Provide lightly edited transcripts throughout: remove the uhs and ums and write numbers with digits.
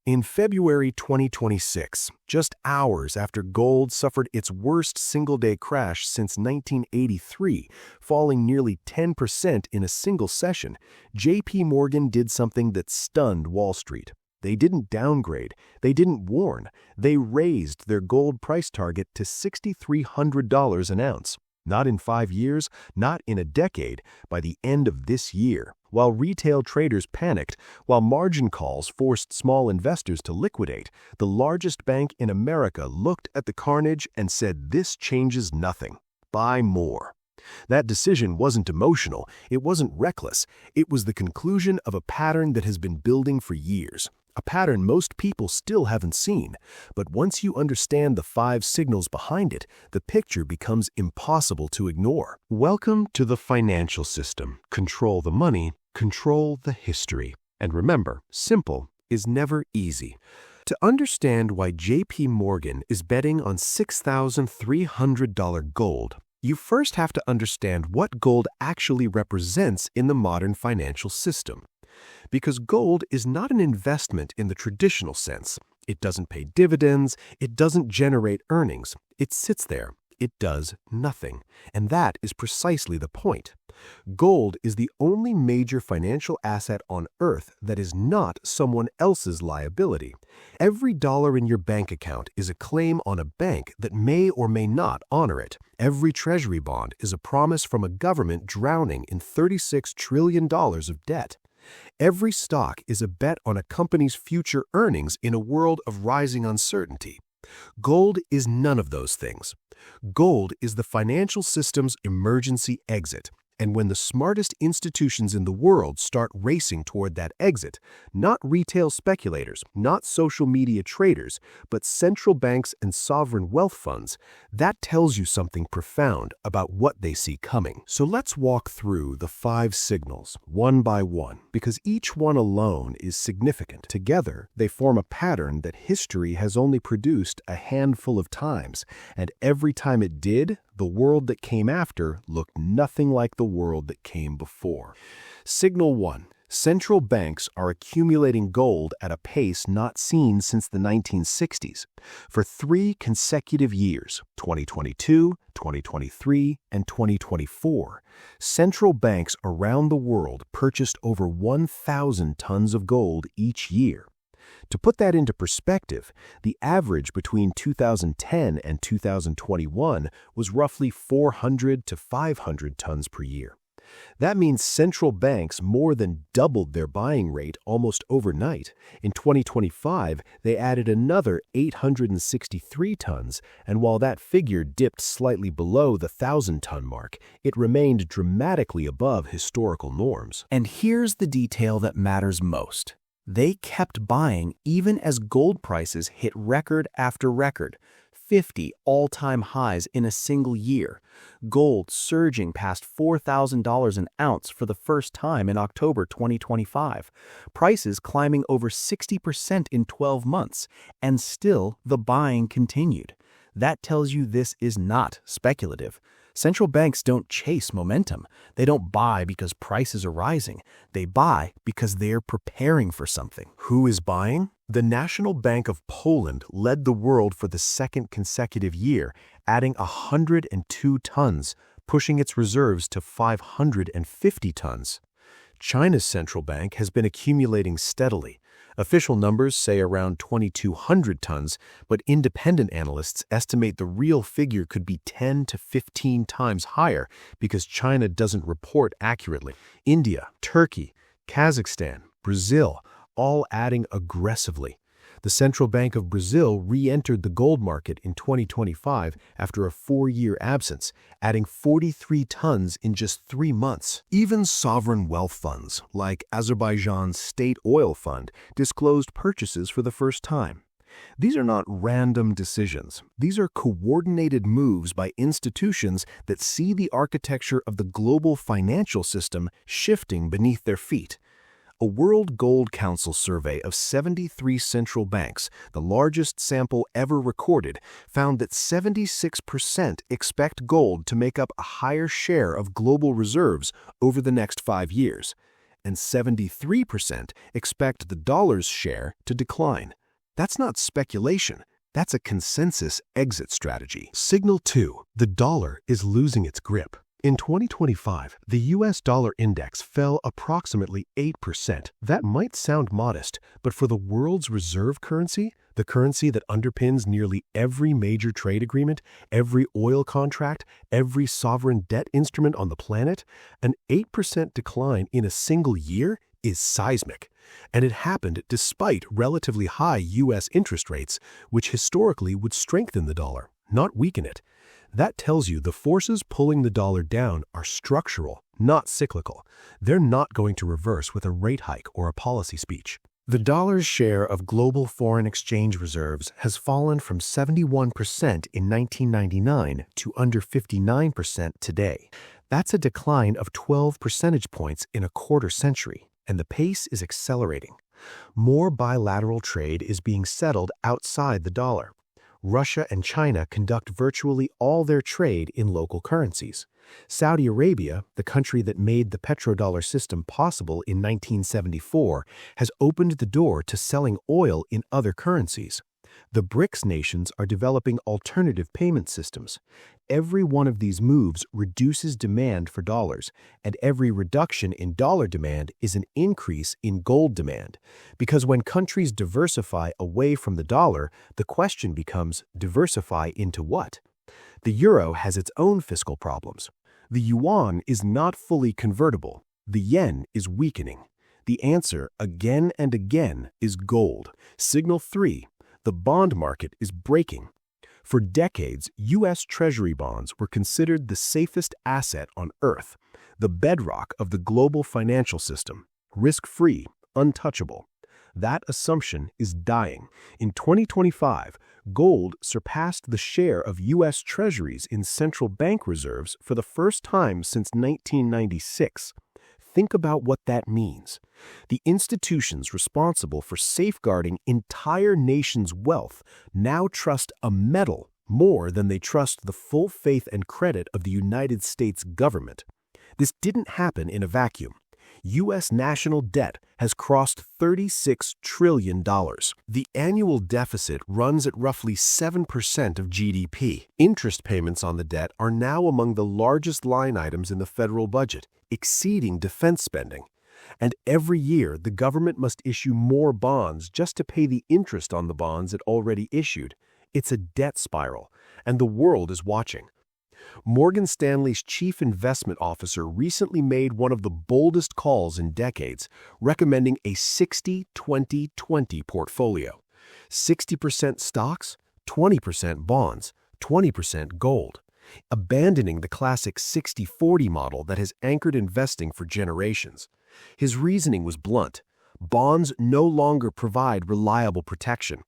In February 2026, just hours after gold suffered its worst single-day crash since 1983, falling nearly 10% in a single session, jpmorgan did something that stunned Wall Street. They didn't downgrade, they didn't warn, they raised their gold price target to $6,300 an ounce. Not in 5 years, not in a decade, by the end of this year. While retail traders panicked, while margin calls forced small investors to liquidate, the largest bank in America looked at the carnage and said, "This changes nothing. Buy more." That decision wasn't emotional, it wasn't reckless, it was the conclusion of a pattern that has been building for years. A pattern most people still haven't seen, but once you understand the 5 signals behind it, the picture becomes impossible to ignore. Welcome to the financial system. Control the money, control the history. And remember, simple is never easy. To understand why jpmorgan is betting on $6,300 gold, you first have to understand what gold actually represents in the modern financial system. Because gold is not an investment in the traditional sense. It doesn't pay dividends, it doesn't generate earnings. It sits there. It does nothing. And that is precisely the point. Gold is the only major financial asset on Earth that is not someone else's liability. Every dollar in your bank account is a claim on a bank that may or may not honor it. Every treasury bond is a promise from a government drowning in $36 trillion of debt. Every stock is a bet on a company's future earnings in a world of rising uncertainty. Gold is none of those things. Gold is the financial system's emergency exit. And when the smartest institutions in the world start racing toward that exit, not retail speculators, not social media traders, but central banks and sovereign wealth funds, that tells you something profound about what they see coming. So let's walk through the 5 signals, one by one, because each one alone is significant. Together, they form a pattern that history has only produced a handful of times, and every time it did, the world that came after looked nothing like the world that came before. Signal 1. Central banks are accumulating gold at a pace not seen since the 1960s. For 3 consecutive years, 2022, 2023, and 2024, central banks around the world purchased over 1,000 tons of gold each year. To put that into perspective, the average between 2010 and 2021 was roughly 400 to 500 tons per year. That means central banks more than doubled their buying rate almost overnight. In 2025, they added another 863 tons, and while that figure dipped slightly below the 1,000-ton mark, it remained dramatically above historical norms. And here's the detail that matters most. They kept buying even as gold prices hit record after record, 50 all-time highs in a single year, gold surging past $4,000 an ounce for the first time in October 2025, prices climbing over 60% in 12 months, and still the buying continued. That tells you this is not speculative. Central banks don't chase momentum. They don't buy because prices are rising. They buy because they're preparing for something. Who is buying? The National Bank of Poland led the world for the 2nd consecutive year, adding 102 tons, pushing its reserves to 550 tons. China's central bank has been accumulating steadily. Official numbers say around 2,200 tons, but independent analysts estimate the real figure could be 10 to 15 times higher because China doesn't report accurately. India, Turkey, Kazakhstan, Brazil, all adding aggressively. The Central Bank of Brazil re-entered the gold market in 2025 after a 4-year absence, adding 43 tons in just 3 months. Even sovereign wealth funds, like Azerbaijan's State Oil Fund, disclosed purchases for the first time. These are not random decisions. These are coordinated moves by institutions that see the architecture of the global financial system shifting beneath their feet. A World Gold Council survey of 73 central banks, the largest sample ever recorded, found that 76% expect gold to make up a higher share of global reserves over the next 5 years. and 73% expect the dollar's share to decline. That's not speculation. That's a consensus exit strategy. Signal 2. The dollar is losing its grip. In 2025, the US dollar index fell approximately 8%. That might sound modest, but for the world's reserve currency, the currency that underpins nearly every major trade agreement, every oil contract, every sovereign debt instrument on the planet, an 8% decline in a single year is seismic. And it happened despite relatively high US interest rates, which historically would strengthen the dollar, not weaken it. That tells you the forces pulling the dollar down are structural, not cyclical. They're not going to reverse with a rate hike or a policy speech. The dollar's share of global foreign exchange reserves has fallen from 71% in 1999 to under 59% today. That's a decline of 12 percentage points in a quarter century, and the pace is accelerating. More bilateral trade is being settled outside the dollar. Russia and China conduct virtually all their trade in local currencies. Saudi Arabia, the country that made the petrodollar system possible in 1974, has opened the door to selling oil in other currencies. The BRICS nations are developing alternative payment systems. Every one of these moves reduces demand for dollars, and every reduction in dollar demand is an increase in gold demand. Because when countries diversify away from the dollar, the question becomes, diversify into what? The euro has its own fiscal problems. The yuan is not fully convertible. The yen is weakening. The answer, again and again, is gold. Signal 3. The bond market is breaking. For decades, US Treasury bonds were considered the safest asset on Earth, the bedrock of the global financial system, risk-free, untouchable. That assumption is dying. In 2025, gold surpassed the share of US Treasuries in central bank reserves for the first time since 1996. Think about what that means. The institutions responsible for safeguarding entire nations' wealth now trust a metal more than they trust the full faith and credit of the United States government. This didn't happen in a vacuum. U.S. national debt has crossed $36 trillion. The annual deficit runs at roughly 7% of GDP. Interest payments on the debt are now among the largest line items in the federal budget, exceeding defense spending. And every year, the government must issue more bonds just to pay the interest on the bonds it already issued. It's a debt spiral, and the world is watching. Morgan Stanley's chief investment officer recently made one of the boldest calls in decades, recommending a 60-20-20 portfolio. 60% stocks, 20% bonds, 20% gold. Abandoning the classic 60-40 model that has anchored investing for generations. His reasoning was blunt. Bonds no longer provide reliable protection.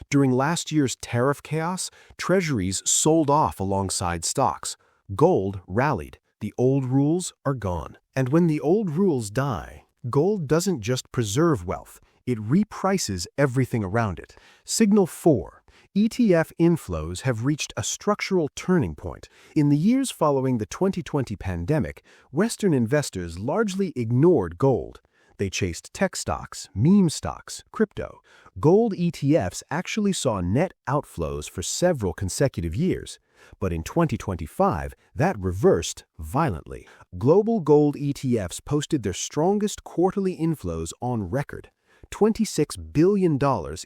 During last year's tariff chaos, treasuries sold off alongside stocks. Gold rallied. The old rules are gone. And when the old rules die, gold doesn't just preserve wealth, it reprices everything around it. Signal 4. ETF inflows have reached a structural turning point. In the years following the 2020 pandemic, Western investors largely ignored gold. They chased tech stocks, meme stocks, crypto. Gold ETFs actually saw net outflows for several consecutive years. But in 2025, that reversed violently. Global gold ETFs posted their strongest quarterly inflows on record. $26 billion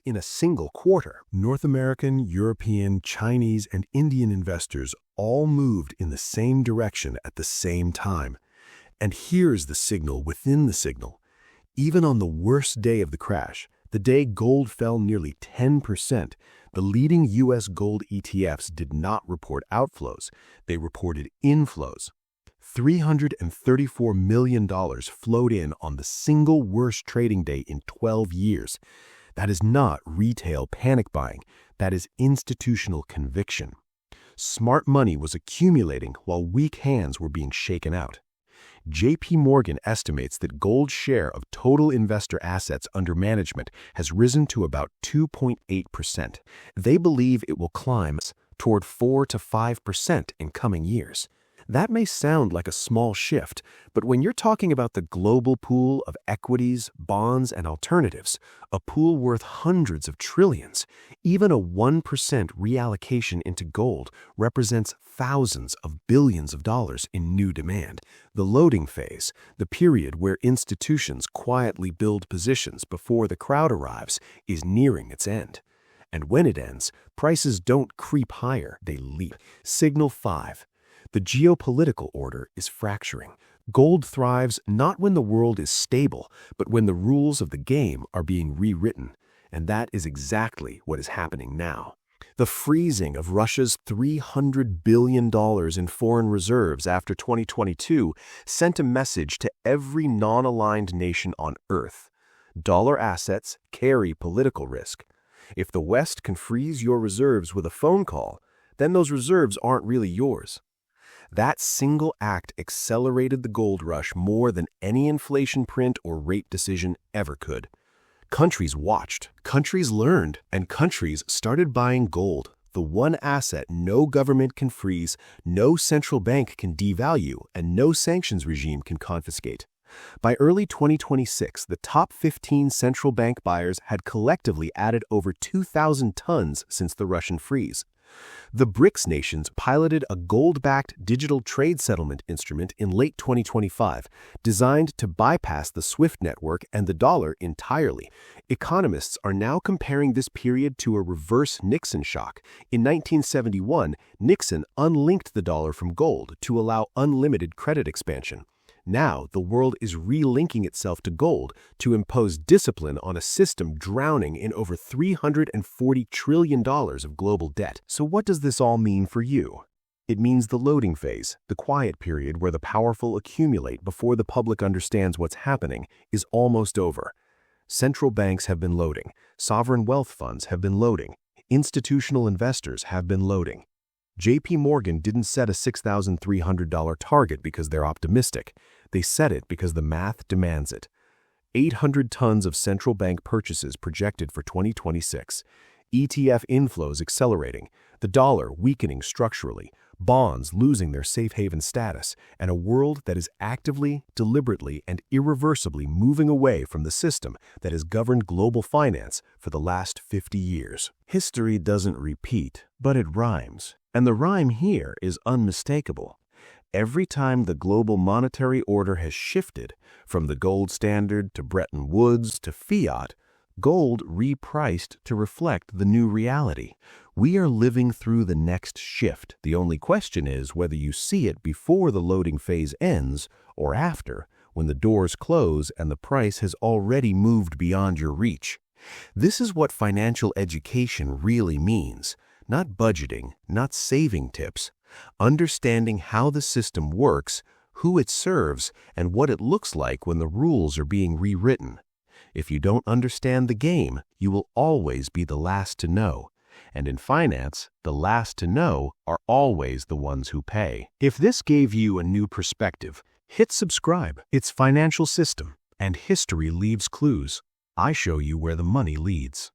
in a single quarter. North American, European, Chinese, and Indian investors all moved in the same direction at the same time. And here's the signal within the signal. Even on the worst day of the crash, the day gold fell nearly 10%, the leading U.S. gold ETFs did not report outflows. They reported inflows. $334 million flowed in on the single worst trading day in 12 years. That is not retail panic buying. That is institutional conviction. Smart money was accumulating while weak hands were being shaken out. jpmorgan estimates that gold's share of total investor assets under management has risen to about 2.8%. They believe it will climb toward 4 to 5% in coming years. That may sound like a small shift, but when you're talking about the global pool of equities, bonds, and alternatives, a pool worth hundreds of trillions, even a 1% reallocation into gold represents thousands of billions of dollars in new demand. The loading phase, the period where institutions quietly build positions before the crowd arrives, is nearing its end. And when it ends, prices don't creep higher, they leap. Signal 5. The geopolitical order is fracturing. Gold thrives not when the world is stable, but when the rules of the game are being rewritten. And that is exactly what is happening now. The freezing of Russia's $300 billion in foreign reserves after 2022 sent a message to every non-aligned nation on Earth. Dollar assets carry political risk. If the West can freeze your reserves with a phone call, then those reserves aren't really yours. That single act accelerated the gold rush more than any inflation print or rate decision ever could. Countries watched, countries learned, and countries started buying gold, the one asset no government can freeze, no central bank can devalue, and no sanctions regime can confiscate. By early 2026, the top 15 central bank buyers had collectively added over 2,000 tons since the Russian freeze. The BRICS nations piloted a gold-backed digital trade settlement instrument in late 2025, designed to bypass the SWIFT network and the dollar entirely. Economists are now comparing this period to a reverse Nixon shock. In 1971, Nixon unlinked the dollar from gold to allow unlimited credit expansion. Now, the world is relinking itself to gold to impose discipline on a system drowning in over $340 trillion of global debt. So what does this all mean for you? It means the loading phase, the quiet period where the powerful accumulate before the public understands what's happening, is almost over. Central banks have been loading, sovereign wealth funds have been loading, institutional investors have been loading. JPMorgan didn't set a $6,300 target because they're optimistic. They set it because the math demands it. 800 tons of central bank purchases projected for 2026. ETF inflows accelerating, the dollar weakening structurally, bonds losing their safe haven status, and a world that is actively, deliberately, and irreversibly moving away from the system that has governed global finance for the last 50 years. History doesn't repeat, but it rhymes. And the rhyme here is unmistakable. Every time the global monetary order has shifted, from the gold standard to Bretton Woods to fiat, gold repriced to reflect the new reality. We are living through the next shift. The only question is whether you see it before the loading phase ends or after, when the doors close and the price has already moved beyond your reach. This is what financial education really means. Not budgeting, not saving tips. Understanding how the system works, who it serves, and what it looks like when the rules are being rewritten. If you don't understand the game, you will always be the last to know. And in finance, the last to know are always the ones who pay. If this gave you a new perspective, hit subscribe. It's Financial System, and history leaves clues. I show you where the money leads.